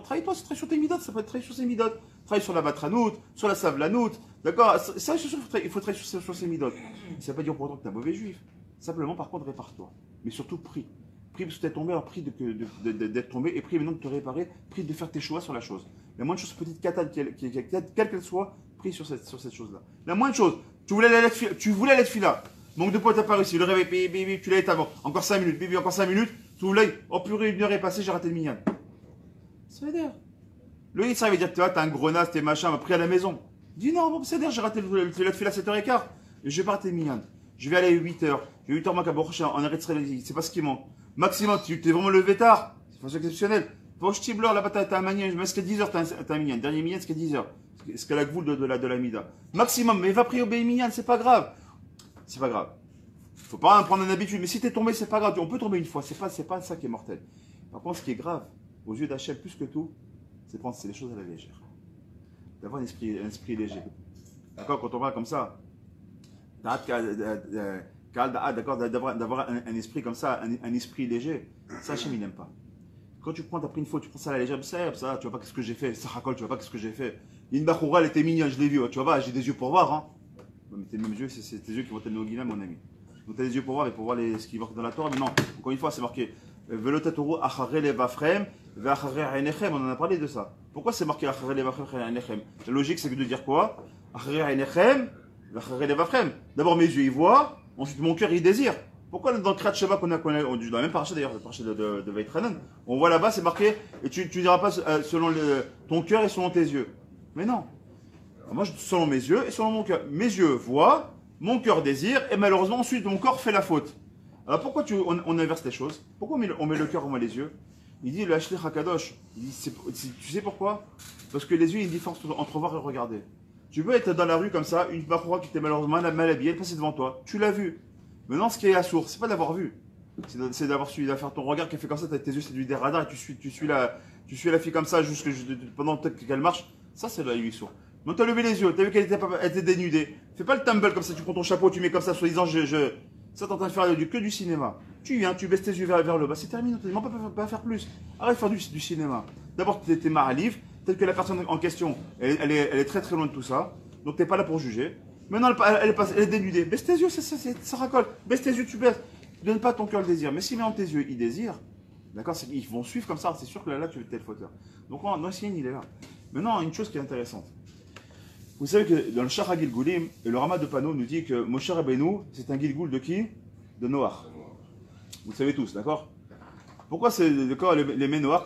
Travaille-toi, c'est très sur tes midotes, ça peut être très sur ses midotes. Travaille sur la batranoute, sur la savlanoute, d'accord? Ça, il faut travailler sur ses midotes. Ça ne veut pas dire pour autant que tu es un mauvais juif. Simplement, par contre, répare-toi. Mais surtout, prie. Prie parce que tu es tombé, alors prie d'être tombé, et prie maintenant de te réparer, prie de faire tes choix sur la chose. La moindre chose, petite katane, quelle qu'elle soit, prie sur cette chose-là. La moindre chose, tu voulais aller de fila, manque de poids, t'as pas réussi, le réveil, tu l'as été avant, encore 5 minutes, bibi, encore 5 minutes, tu voulais, oh purée, 1 heure est passée, j'ai raté le minyan. Ça veut dire. Le Yitzhak va dire, tu vois, t'as un grenasse, t'es machin, m'a pris à la maison. Dis non, bon, c'est dire, j'ai raté le fil à 7h15. Je vais pas rater le minyan. Je vais aller à 8h. J'ai 8h, moi, en Eretz Israël, c'est pas ce qui manque. Maximum, tu t'es vraiment levé tard. C'est pas exceptionnel. Pour Shtibler, là-bas, t'as un minyan, même jusqu'à 10h, t'as un minyan. Dernier minyan, jusqu'à 10h. C'est qu'à la gvoule de la mida. Maximum, mais va prier au Béi minyan, c'est pas grave. C'est pas grave. Faut pas prendre une habitude, mais si t'es tombé, c'est pas grave. On peut tomber une fois, c'est pas ça qui est mortel. Par contre, ce qui est grave, aux yeux d'Hachem, plus que tout, c'est prendre les choses à la légère. D'avoir un esprit léger. D'accord, quand on va comme ça, d'accord, d'avoir un esprit comme ça, un esprit léger, ça Hachem il n'aime pas. Quand tu pris une faute, tu prends ça à la légère, ça, tu vois pas qu'est-ce que j'ai fait, ça racole, tu vois pas qu'est-ce que j'ai fait. Une bachoura, elle était mignonne, je l'ai vu, tu vois pas, j'ai des yeux pour voir, hein. Mais tes mêmes yeux, c'est tes yeux qui vont t'amener au guilhem, mon ami. Donc tu as des yeux pour voir et pour voir ce qui va dans la Torah, mais non, encore une fois, c'est marqué, Velotatoro achare levafrem, ve'achare einechem, on en a parlé de ça. Pourquoi c'est marqué achare levafrem, einechem? La logique, c'est de dire quoi? Achare einechem, ve'achare levafrem. D'abord, mes yeux, ils voient, ensuite, mon cœur, il désire. Pourquoi dans le Krat Sheba qu'on a dans la même paracha d'ailleurs, le paracha de Veitranan, on voit là-bas, c'est marqué, et tu diras pas selon ton cœur et selon tes yeux. Mais non. Alors moi, selon mes yeux et selon mon cœur. Mes yeux voient, mon cœur désire, et malheureusement, ensuite, mon corps fait la faute. Alors pourquoi on inverse les choses? Pourquoi on met le cœur, on met les yeux? Il dit, le Hashlich HaKadosh, il dit, tu sais pourquoi? Parce que les yeux, il y a une différence entre voir et regarder. Tu peux être dans la rue comme ça, une bachoura qui était malheureusement mal habillée, elle passait devant toi, tu l'as vu. Maintenant, ce qui est à sourd, c'est pas d'avoir vu, c'est d'avoir suivi, de faire ton regard qui fait comme ça, tes yeux, c'est des radars, et tu suis la fille comme ça, pendant peut-être qu'elle marche, ça c'est l'œil sourd. Donc tu as levé les yeux, tu as vu qu'elle était dénudée. Fais pas le tumble comme ça, tu prends ton chapeau, tu mets comme ça, soi-disant, ça t'es en train de faire que du cinéma. Tu viens, tu baisses tes yeux vers le bas, c'est terminé, tu ne peux pas faire plus. Arrête de faire du cinéma. D'abord, tu es maralif, peut-être que la personne en question, elle est très très loin de tout ça, donc tu n'es pas là pour juger. Maintenant, elle est dénudée. Baisse tes yeux, ça racole. Baisse tes yeux, tu baisses. Tu ne donnes pas ton cœur le désir. Mais si maintenant tes yeux, ils désirent, d'accord, ils vont suivre comme ça. C'est sûr que là, tu es tel fauteur. Donc, non, il est là. Maintenant, une chose qui est intéressante. Vous savez que dans le Shara Gilgulim, le Rama de Pano nous dit que Moshe Rabbeinu, c'est un Gilgul de qui? De Noach. Vous le savez tous, d'accord? Pourquoi c'est les Ménoirs,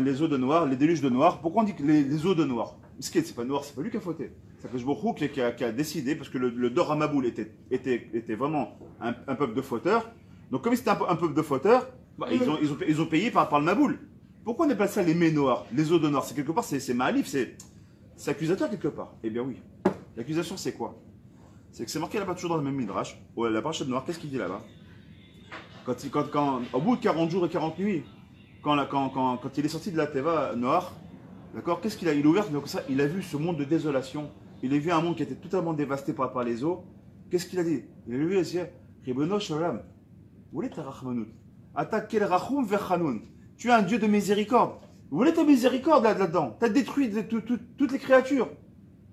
les eaux de Noir, les déluges de Noir? Pourquoi on dit que les eaux de Noir? C'est pas Noir, c'est pas lui qui a fauté. C'est que Jbourou qui a décidé, parce que le Dor Hamaboul était vraiment un peuple de fauteurs. Donc comme c'était un peuple de fauteurs, bah, ils ont payé par le Maboul. Pourquoi on appelle ça les Ménoirs, les eaux de Noir? C'est quelque part, c'est Mahalif, c'est accusateur quelque part. Eh bien oui. L'accusation c'est quoi? C'est que c'est marqué là-bas toujours dans le même Midrash, la paracha de Noir, qu'est-ce qu'il dit là-bas? Au bout de 40 jours et 40 nuits, quand il est sorti de la Teva Noir, d'accord, qu'est-ce qu'il a? Il a ouvert comme ça, il a vu ce monde de désolation. Il a vu un monde qui était totalement dévasté par les eaux. Qu'est-ce qu'il a dit? Il a vu le ciel. Ribono Shalom. Où est ta rachmanout? Attaquel rachum vechanoun. Tu es un Dieu de miséricorde. Où est ta miséricorde là-dedans? Tu as détruit toutes les créatures.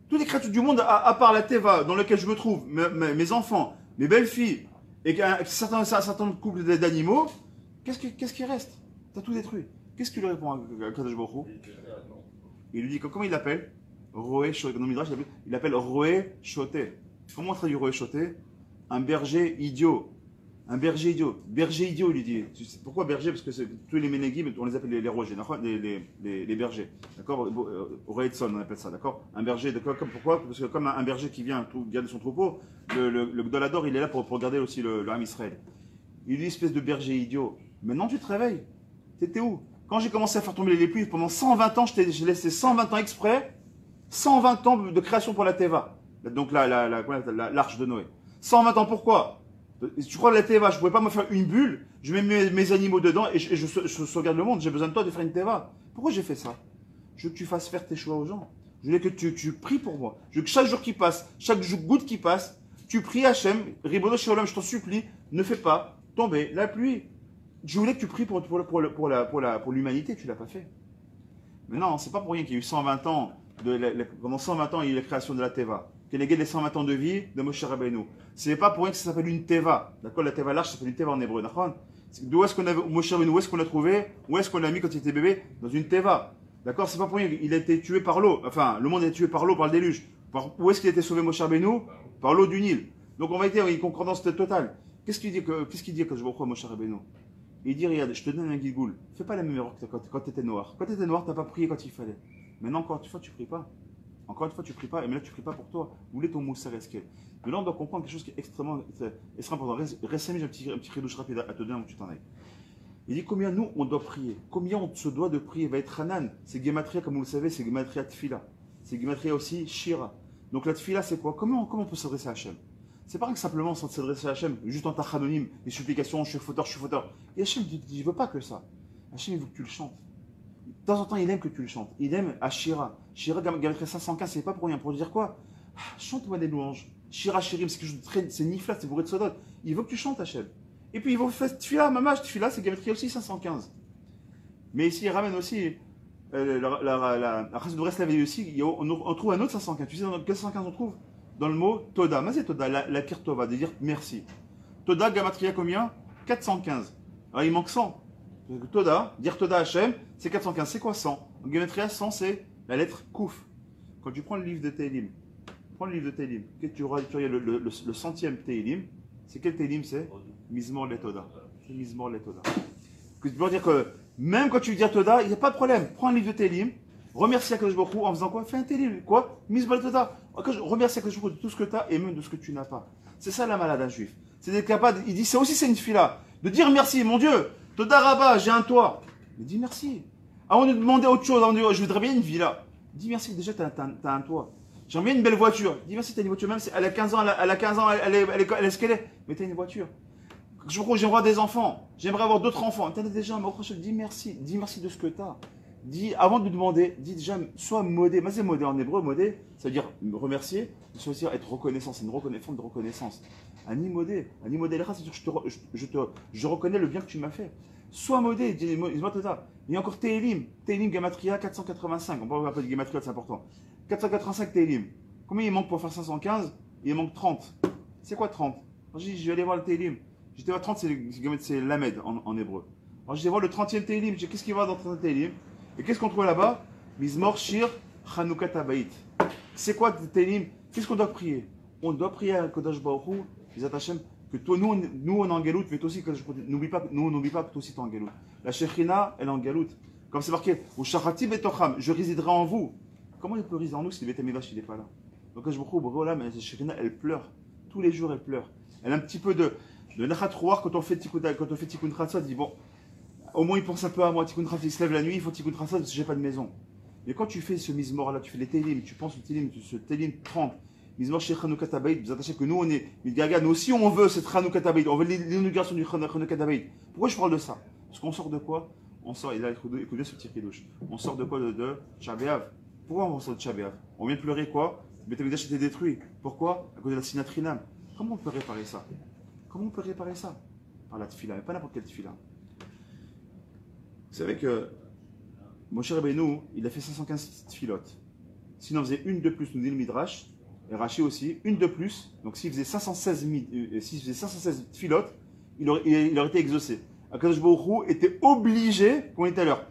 Toutes les créatures du monde, à part la Teva, dans laquelle je me trouve, mes enfants, mes belles-filles, et certains couples d'animaux. Qu'est-ce qui reste? Tu as tout détruit. Qu'est-ce qu'il lui répond à Kadosh Baruch Hu? Il lui dit, comment il l'appelle? Roé Choté. Il l'appelle Roé Choté. Comment on traduit Roé Choté? Un berger idiot. Un berger idiot. Berger idiot, il lui dit. Pourquoi berger? Parce que tous les Ménéguim, on les appelle les rogers, les bergers. D'accord? Roé Tson, on appelle ça, d'accord? Un berger, pourquoi? Parce que comme un berger qui vient garder son troupeau, le Gdolador, il est là pour garder aussi le Ham Israël. Il lui dit, espèce de berger idiot. Maintenant, tu te réveilles. T'étais où? Quand j'ai commencé à faire tomber les pluies, pendant 120 ans, j'ai laissé 120 ans exprès, 120 ans de création pour la Teva. Donc l'arche de Noé. 120 ans, pourquoi? Tu crois que la Teva, je ne pouvais pas me faire une bulle, je mets mes animaux dedans et je sauvegarde le monde, j'ai besoin de toi de faire une Teva. Pourquoi j'ai fait ça? Je veux que tu fasses faire tes choix aux gens. Je voulais que tu pries pour moi. Je veux que chaque jour qui passe, chaque goutte qui passe, tu pries Hachem, Ribono Shalom, je t'en supplie, ne fais pas tomber la pluie. Je voulais que tu pries pour l'humanité, tu ne l'as pas fait. Mais non, c'est pas pour rien qu'il y a eu 120 ans, pendant 120 ans, il y a eu la création de la Teva. Qu'il y a les 120 ans de vie de Moshe Rabbeinu. C'est pas pour rien que ça s'appelle une Teva. D'accord, la Teva large, ça s'appelle une Teva en hébreu. D'où est-ce qu'on a Moshe Rabbeinu, où est-ce qu'on l'a trouvé? Où est-ce qu'on l'a mis quand il était bébé? Dans une Teva. D'accord, c'est pas pour rien qu'il a été tué par l'eau. Enfin, le monde a été tué par l'eau, par le déluge. Où est-ce qu'il a été sauvé Moshe Rabbeinu? Par l'eau du Nil. Donc on va dire une concordance totale. Qu'est-ce qu'il dit que je vois Moshe Rabbeinu? Il dit, regarde, je te donne un guigoul. Fais pas la même erreur que quand tu étais noir. Quand tu étais noir, tu n'as pas prié quand il fallait. Maintenant, encore une fois, tu ne pries pas. Encore une fois, tu ne pries pas. Et mais là, tu ne pries pas pour toi. Où est ton moussar esquel? Mais là, on doit comprendre quelque chose qui est extrêmement important. Récemment, j'ai un petit crédouche rapide à te donner avant que tu t'en ailles. Il dit combien nous, on doit prier. Combien on se doit de prier. Va être Hanan. C'est Gematria, comme vous le savez, c'est Gematria Tfila. C'est Gematria aussi Shira. Donc la Tfila, c'est quoi? Comment on peut s'adresser à Hachem? C'est pas que simplement s'adresser à Hachem, juste en tachanonim, les supplications, je suis fauteur. Et Hachem dit, je veux pas que ça. Hachem, il veut que tu le chantes. De temps en temps, il aime que tu le chantes. Il aime Ashira. Shira, Gamatria 515, c'est pas pour rien. Pour dire quoi? Chante-moi des louanges. Shira, Shirim, c'est quelque chose de très. C'est Nifla, c'est bourré de Sodot. Il veut que tu chantes, Hachem. Et puis, il veut faire Tfila, Mamash, Tfila, c'est Gamatria aussi 515. Mais ici, il ramène aussi. La race de Brest la veille aussi, on trouve un autre 515. Tu sais dans quel 515 on trouve? Dans le mot Toda. Mais c'est Toda, la Kirtova, de dire merci. Toda, Gamatria combien? 415. Alors il manque 100. Toda, dire Toda Hachem, c'est 415. C'est quoi 100? En Gamatria, 100 c'est la lettre Kouf. Quand tu prends le livre de Tehillim, tu auras le centième Tehillim. C'est quel Tehillim c'est? Mizmor le Toda. C'est Mizmor le Toda. Tu peux dire que même quand tu veux dire Toda, il n'y a pas de problème. Prends un livre de Tehillim, remercie Akadosh Baruch Hu en faisant quoi? Fais un Tehillim. Quoi? Mizmor le Toda. Remercie Akadosh Baruch Hu de tout ce que tu as et même de ce que tu n'as pas. C'est ça la malade d'un juif. C'est d'être capable, il dit, c'est aussi c'est une fila, de dire merci, mon Dieu, Toda Rabba, j'ai un toit. Mais dis merci. Avant de demander autre chose, avant de dire, je voudrais bien une villa. Dis merci, déjà tu as un toit. J'aimerais bien une belle voiture. Dis merci, tu as une voiture, même si elle a 15 ans, elle est ce qu'elle est. Mais tu as une voiture. J'aimerais avoir des enfants, j'aimerais avoir d'autres enfants. Tu as déjà un proche, dis merci de ce que tu as. Dis, avant de demander, dis déjà, sois modé. Mais c'est modé en hébreu, modé, ça veut dire remercier, ça veut dire être reconnaissant, c'est une forme de reconnaissance. Ani modé, c'est-à-dire je reconnais le bien que tu m'as fait. Sois modé, dis-moi tout ça. Il y a encore Tehillim, Gematria 485, on parle un peu de Gematria, c'est important. 485 Tehillim. Combien il manque pour faire 515? Il manque 30. C'est quoi 30? Je vais aller voir le Tehillim. J'étais voir 30, c'est Lamed en hébreu. Alors je vais voir le 30e Tehillim, qu'est-ce qu'il va dans le 30e Tehillim? Et qu'est-ce qu'on trouve là-bas? Mizmor Shir Chanukah Tabaït. C'est quoi le Tehillim? Qu'est-ce qu'on doit prier? On doit prier à Kodesh Baruch Hu, que toi, nous on est en Galout, mais toi aussi, n'oublie pas que toi aussi tu es en Galout. La Shekhinah, elle est en Galout. Comme c'est marqué, je résiderai en vous. Comment il peut résider en nous si le Beth Amidrash n'est pas là? Donc je me trouve, la Shekhinah, elle pleure. Tous les jours, elle pleure. Elle a un petit peu de Nachat Ruach quand on fait Tikkun Chatzot, elle dit bon, au moins il pense un peu à moi. Tikkun Chatzot, il se lève la nuit, il faut Tikkun Chatzot parce que j'ai pas de maison. Mais quand tu fais ce Mizmor là, tu fais les Tehillim, tu penses au Tehillim, ce Tehillim 30, Mizmor chez Chanukah Tabaït, vous attachez que nous on est, nous aussi on veut cette Chanukah Tabaït, on veut l'inauguration du Chanukah Tabaït. Pourquoi je parle de ça? Parce qu'on sort de quoi? On sort, et là écoutez ce petit ridouche, on sort de quoi? De Tchabéav. Pourquoi on sort de Tchabéav? On vient de pleurer quoi? Le Beth Amikdash était détruit. Pourquoi? À cause de la Sinatrinam. Comment on peut réparer ça? Par la tfila, mais pas n'importe quelle tfila. Vous savez que Moshe Rabbeinu, il a fait 515 tfilotes. S'il en faisait une de plus, nous dit le Midrash, et Rashi aussi, une de plus, donc s'il faisait 516 tfilotes, il aurait été exaucé. Akadosh Baruch Hu était obligé, qu'on était à l'heure,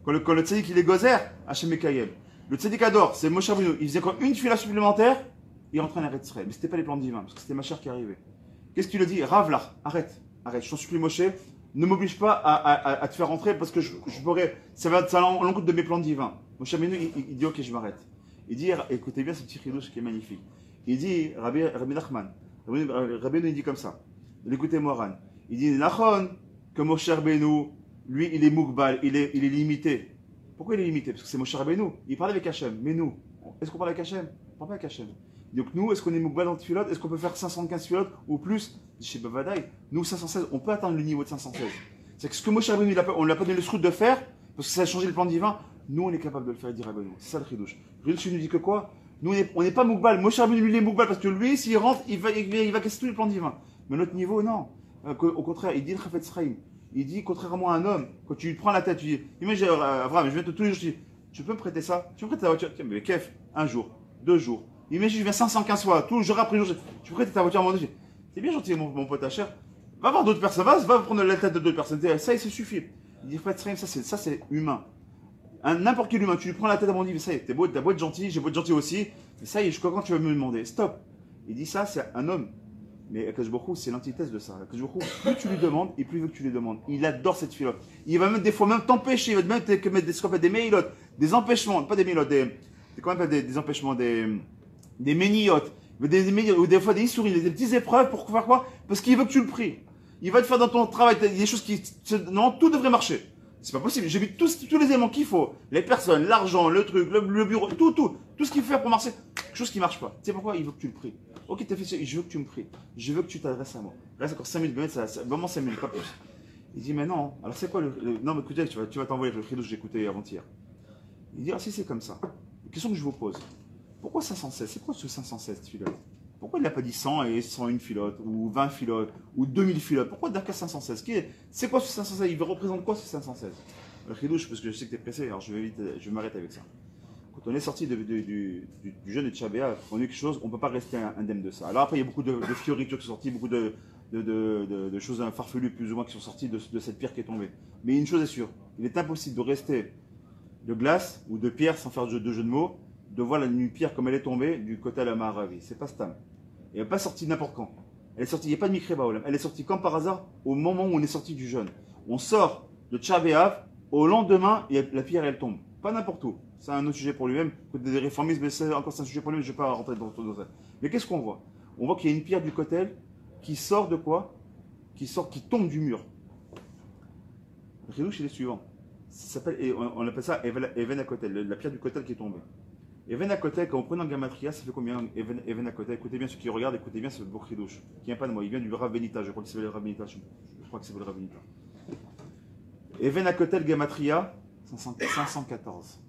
quand le tzaddik il est gozer, Hachem Mekayem. Le tzaddik adore, c'est Moshe Rabbeinu, il faisait quand une tfila supplémentaire, il rentrait en Eretz Israël. Mais ce n'était pas les plans divins, parce que c'était ma chère qui arrivait. Qu'est-ce qu'il a dit? Rav là, arrête, je t'en supplie Moshe, ne m'oblige pas à te faire rentrer parce que ça va à l'encontre de mes plans divins. Moshe Rabbeinu, il dit ok, je m'arrête. Il dit, écoutez bien ce petit chidouche qui est magnifique. Il dit, Rabbi Nachman, Rabbeinu il dit comme ça. Écoutez Moran. Il dit, Nachon, que Moshe Rabbeinu, lui il est Mougbal, il est limité. Pourquoi il est limité? Parce que c'est Moshe Rabbeinu, il parle avec Hachem. Mais nous, est-ce qu'on parle avec Hachem? On parle pas avec Hachem. Donc nous, est-ce qu'on est Mougbal dans le filote? Est-ce qu'on peut faire 515 filotes ou plus? Chez Bavadaï, nous 516, on peut atteindre le niveau de 516. C'est que ce que Moshe Rabbeinu, on ne l'a pas donné le sroute de faire, parce que ça a changé le plan divin, nous on est capable de le faire, dit Rabbeinu. C'est ça le chidouche. Le chidouche nous dit que quoi? Nous on n'est pas Mougbal. Moshe Rabbeinu lui il est Mougbal parce que lui, s'il rentre, il va casser tous les plans divins. Mais notre niveau, non. Au contraire, il dit le Chafetz Chaim. Il dit, contrairement à un homme, quand tu lui prends la tête, tu dis, imagine, Abraham, je viens tous les jours, je dis, tu peux me prêter ça? Tu me prêtes ta voiture? Tiens, mais Kef, un jour, 2 jours. Imagine, je viens 515 fois, tout jour après jour, tu prêtes ta voiture à mon donné. C'est bien gentil, mon pote à cher. Va voir d'autres personnes, va prendre la tête de d'autres personnes. Ça, il se suffit. Il dit, ça c'est humain. N'importe quel humain, tu lui prends la tête à mon dit, ça y est, t'as beau être gentil, j'ai beau être gentil aussi, mais ça y est, jusqu'à quand tu vas me demander? Stop. Il dit ça, c'est un homme. Mais Akadosh Baruch Hu, c'est l'antithèse de ça. Akadosh Baruch Hu, plus tu lui demandes, et plus il veut que tu lui demandes. Il adore cette filote. Il va même des fois même t'empêcher, il va même te mettre ce qu'on appelle des méilotes, des empêchements, pas des méilotes, des empêchements, des méniotes, ou des fois des souris, des petites épreuves pour faire quoi? Parce qu'il veut que tu le pries. Il va te faire dans ton travail des choses qui... Non, tout devrait marcher. C'est pas possible. J'ai vu tous les éléments qu'il faut. Les personnes, l'argent, le truc, le bureau, tout ce qu'il faut faire pour marcher. Quelque chose qui marche pas. Tu sais pourquoi? Il veut que tu le pries. Ok, t'as fait ça, je veux que tu me pries. Je veux que tu t'adresses à moi. Reste encore 5 minutes, vraiment 5 minutes, pas plus. Il dit, mais non, alors c'est quoi non, mais écoutez, tu vas t'envoyer le Khidouche que j'ai écouté avant-hier. Il dit, ah si c'est comme ça. La question que je vous pose, pourquoi 516? C'est quoi ce 516 filotes? Pourquoi il n'a pas dit 100 et 101 filotes, ou 20 filotes, ou 2000 filotes? Pourquoi d'accord 516? C'est quoi ce 516? Il représente quoi ce 516? Le Khidouche, parce que je sais que tu es pressé, alors je vais m'arrêter avec ça. Quand on est sorti du jeûne de Tisha B'Av, on a eu quelque chose, on ne peut pas rester indemne de ça. Alors après, il y a beaucoup de fioritures qui sont sorties, beaucoup de choses farfelues plus ou moins qui sont sorties de cette pierre qui est tombée. Mais une chose est sûre, il est impossible de rester de glace ou de pierre, sans faire de jeu de mots, de voir une pierre comme elle est tombée du côté à la Maharavi. C'est pas Stam. Elle n'est pas sortie n'importe quand. Elle est sortie, il n'y a pas de Mikre Baolam. Elle est sortie comme par hasard au moment où on est sorti du jeûne. On sort de Tisha B'Av, au lendemain, la pierre elle tombe. Pas n'importe où. C'est un autre sujet pour lui-même. Côté des réformistes, mais c'est un sujet pour lui-même, je ne vais pas rentrer dans ça. Mais qu'est-ce qu'on voit? On voit qu'il y a une pierre du Kotel qui sort de quoi? Qui tombe du mur. Le Khidouche, il est suivant. On appelle ça Even Kotel, la pierre du Kotel qui est tombée. Even Kotel, quand on prend dans Gamatria, ça fait combien? Even Kotel, écoutez bien ceux qui regardent, écoutez bien, c'est le beau Khidouche. Qui vient pas de moi, il vient du Rav Benita, je crois que c'est le Rav Benita. Je crois que c'est le Rav Benita. Even Kotel Gamatria, 514.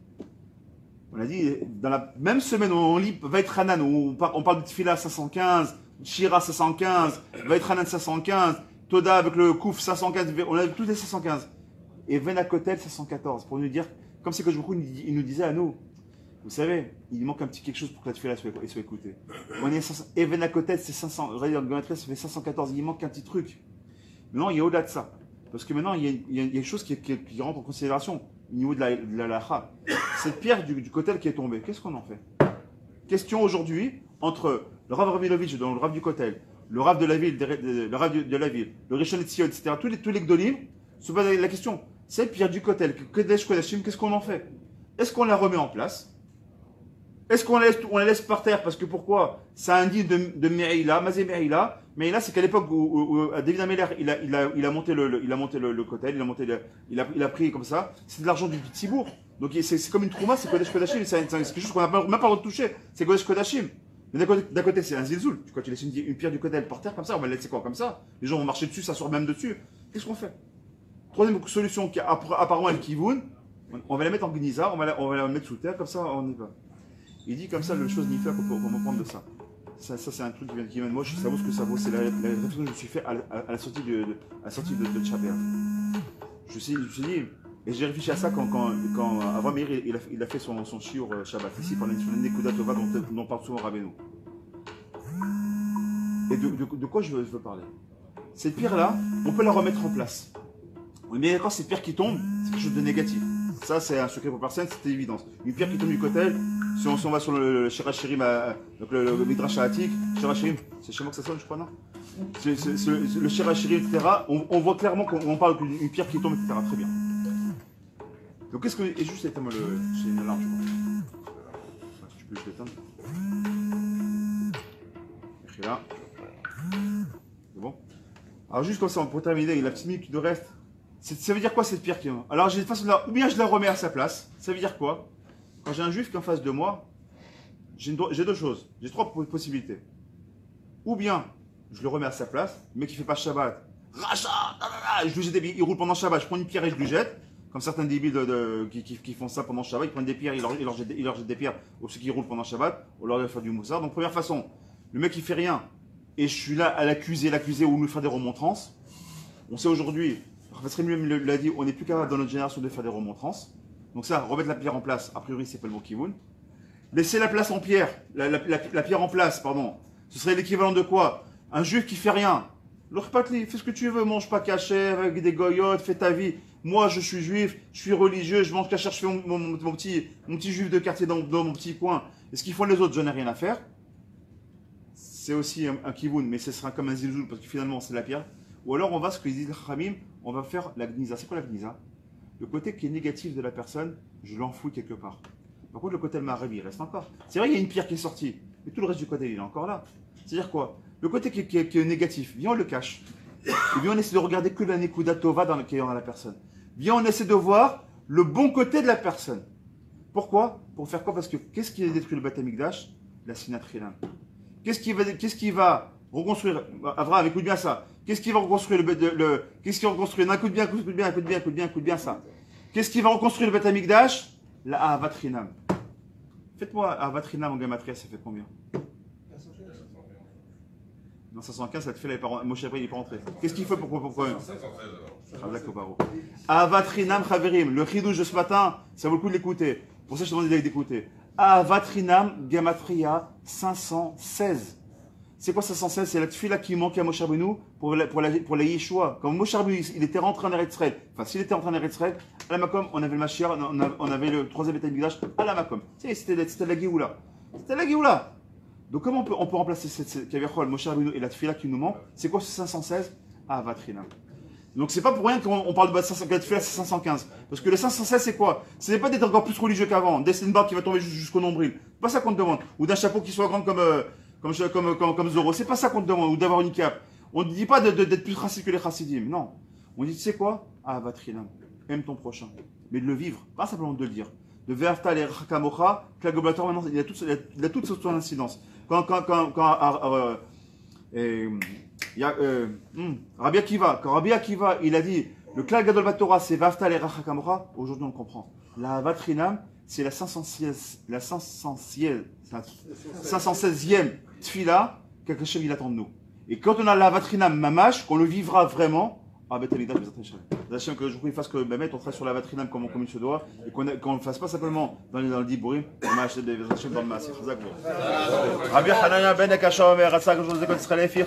On a dit, dans la même semaine où on lit Vait Hanan, où on parle de Tfila 515, Shira 515, Vait Hanan 515, Toda avec le Kouf 515, on a tous les 515. Et Venakotel 514, pour nous dire, comme c'est que je il nous disait à nous, vous savez, il manque un petit quelque chose pour que la Tfila soit écoutée. On est 500, et Venakotel c'est 500, ça fait 514, il manque un petit truc. Maintenant, il y a au-delà de ça. Parce que maintenant, il y a quelque chose qui rentre en considération au niveau de la lacha. Cette pierre du Kotel qui est tombée, qu'est-ce qu'on en fait? Question aujourd'hui entre le Rav Rabinovitch, donc le Rav du Kotel, le Rav de la ville, le Rishon LeZion, etc., tous les Gdolim, se posent la question, cette pierre du Kotel, qu'est-ce qu'on en fait? Est-ce qu'on la remet en place? Est-ce qu'on la laisse par terre? Parce que pourquoi? Ça indique de Meïla, Mazé Meïla. Meïla, c'est qu'à l'époque où David Ameller, il a monté le Kotel, il a pris comme ça, c'est de l'argent du Tzibour. Donc c'est comme une trouma, c'est Kodesh Kodashim, c'est quelque chose qu'on n'a même pas le droit de toucher, c'est Kodesh Kodashim. Mais d'un côté, c'est un zilzoul. Quand tu laisses une pierre du Kotel par terre comme ça, on va la laisser quoi? Comme ça. Les gens vont marcher dessus, s'asseoir même dessus. Qu'est-ce qu'on fait? Troisième solution qui apparemment est Kivoun, on va la mettre en Gniza, on va la mettre sous terre, comme ça on y va. Il dit comme ça, le chose n'y fait pour comprendre de ça. Ça c'est un truc qui vient de moi, ça vaut ce que ça vaut. C'est la réflexion que je me suis fait à la sortie de Tisha B'Av. Je me suis dit, et j'ai réfléchi à ça quand Avraham Meir il a fait son shiur Shabbat, ici, pendant une Nekuda Tova dont on parle souvent Rabbeinu. Et de quoi je veux parler? Cette pierre-là, on peut la remettre en place. Mais quand cette pierre qui tombe, c'est quelque chose de négatif. Ça, c'est un secret pour personne, c'était évident. Une pierre qui tombe du Kotel, si on va sur le Shirachirim, donc le Midrash Ha'atik, Shirachirim, c'est chez moi que ça sonne, je crois, non? Le Shirachirim, etc., on voit clairement qu'on parle d'une pierre qui tombe, etc. Très bien. Donc, qu'est-ce que. Et juste éteins-moi c'est une alarme, je crois. Tu peux juste l'éteindre. Et là. C'est bon? Alors, juste comme ça, pour terminer, la petite minute qui nous reste. Ça veut dire quoi cette pierre qui est... Alors j'ai une façon de ou bien je la remets à sa place. Ça veut dire quoi? Quand j'ai un juif qui est en face de moi, j'ai deux choses. J'ai trois possibilités. Ou bien je le remets à sa place, le mec qui fait pas Shabbat, Racha, je lui jette des billes, il roule pendant Shabbat, je prends une pierre et je lui jette. Comme certains débiles qui font ça pendant Shabbat, ils prennent des pierres, ils leur jettent des pierres aux ceux qui roulent pendant Shabbat, on leur fait du moussard. Donc première façon, le mec il fait rien et je suis là à l'accuser ou lui faire des remontrances. On sait aujourd'hui. Professeur lui l'a dit, on n'est plus capable dans notre génération de faire des remontrances. Donc ça, remettre la pierre en place, a priori c'est pas le mot Kivoun. Laisser la place en pierre, la pierre en place, pardon. Ce serait l'équivalent de quoi? Un juif qui fait rien. L'orpatli, fais ce que tu veux, mange pas caché, avec des goyotes, fais ta vie. Moi je suis juif, je suis religieux, je mange caché, je fais mon petit juif de quartier dans mon petit coin. Et ce qu'ils font les autres, je n'ai rien à faire. C'est aussi un Kivoun, mais ce sera comme un zilzoul, parce que finalement c'est la pierre. Ou alors on va, ce que disent les Khamim, on va faire la Gniza. C'est quoi la Gniza? Le côté qui est négatif de la personne, je l'enfouis quelque part. Par contre, le côté Maharabi, il reste encore. C'est vrai, il y a une pierre qui est sortie, mais tout le reste du côté, il est encore là. C'est-à-dire quoi? Le côté qui est négatif, viens on le cache. Et bien on essaie de regarder que la Nekuda Tova qui est dans la personne. Viens on essaie de voir le bon côté de la personne. Pourquoi? Pour faire quoi? Parce que qu'est-ce qui a détruit le Beth Amikdash? La Sinat Chilam. Qu'est-ce qui va reconstruire, Avraham, écoute bien ça. Qu'est-ce qui va reconstruire qu'est-ce qui va reconstruire? Un coup de bien, coup de bien, coup de bien, coup de bien, coup de bien, ça. Qu'est-ce qui va reconstruire le Beth Amikdash? La Ahavat Chinam. Faites-moi Ahavat Chinam en Gematria, ça fait combien? Dans 515, ça te fait Moshe Rabbeinu, il n'est pas rentré. Qu'est-ce qu'il faut pour Ahavat Chinam Chaverim, le chidouche de ce matin, ça vaut le coup de l'écouter. Pour ça, je te demande d'écouter. Ahavat Chinam Gematria 516. C'est quoi 516? C'est la tefila qui manquait à Moshe Rabbeinu pour la Yeshua. Quand Moshe Rabbeinu, il était rentré en Eretz Israël, enfin s'il était rentré en Eretz Israël, à la Makom, on avait le Mashiach, on avait le troisième Beth Amikdash à la Makom. C'était la Géoula. C'était la Géoula. Donc comment on peut remplacer cette Kaviachol, Moshe Rabbeinu et la tefila qui nous manque? C'est quoi ce 516? Ahavat Chinam. Donc c'est pas pour rien qu'on parle de la tefila 515. Parce que le 516 c'est quoi? Ce n'est pas d'être encore plus religieux qu'avant, d'être une barbe qui va tomber jusqu'au nombril. C'est pas ça qu'on te demande. Ou d'un chapeau qui soit grand comme Zoro. C'est pas ça qu'on te demande, ou d'avoir une cape. On ne dit pas d'être plus raciste que les chassidim. Non. On dit, tu sais quoi? Ahavat Chinam. Aime ton prochain. Mais de le vivre, pas simplement de le dire. De Verta les Rakamocha, que la Goblator maintenant, il a toute son incidence. Rabbi Akiva, il a dit, le Klal Gadol Batora, c'est Verta les Rakamocha. Aujourd'hui, on le comprend. La Ahavat Chinam, c'est la 516e tfila quelque chose il attend de nous. Et quand on a la vatrinam mamash, qu'on le vivra vraiment, ah ben Tamidash, Hachem, que je vous fasse que Bémet, on travaille sur la vatrinam comme il se doit, et qu'on ne le fasse pas simplement dans le Dibourim, on m'a acheté des Hachem dans le Maasif. Rabbi Hanania ben Akasha Omer, Ratzak, je vous ai dit qu'on serait les filles,